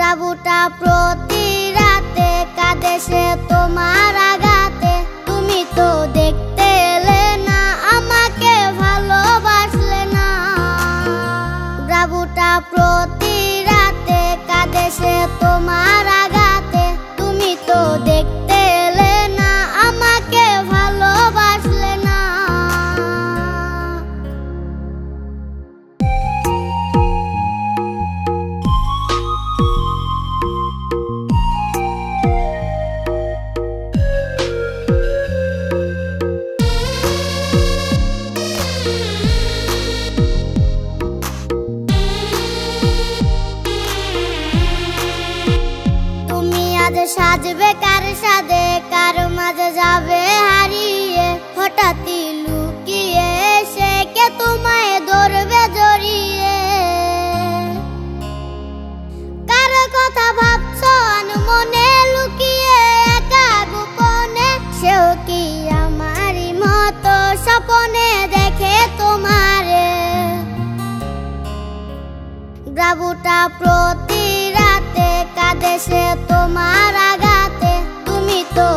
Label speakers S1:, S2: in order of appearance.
S1: বাবুটা প্রতি রাতে কাঁদে সে তোমার আঘাতে। তুমি তো দেখতে এলে না, আমাকে ভালোবাসলে না। বাবুটা প্রতি রাতে কাঁদে সে তোমার আঘাতে। তুমি তো দেখতে এলে না, আমাকে ভালোবাসলে না। সাজবে কার সাথে, কার মাঝে যাবে হারিয়ে, হঠাৎই লুকিয়ে এসে কে তোমায় ধরবে জড়িয়ে। কার কথা ভাবছো মনে লুকিয়ে একা গোপনে, সেও কি আমারই মতো স্বপ্নে দেখে তোমারে। বাবুটা প্রতি রাতে কাঁদে সে তোমার আঘাতে। তুমি তো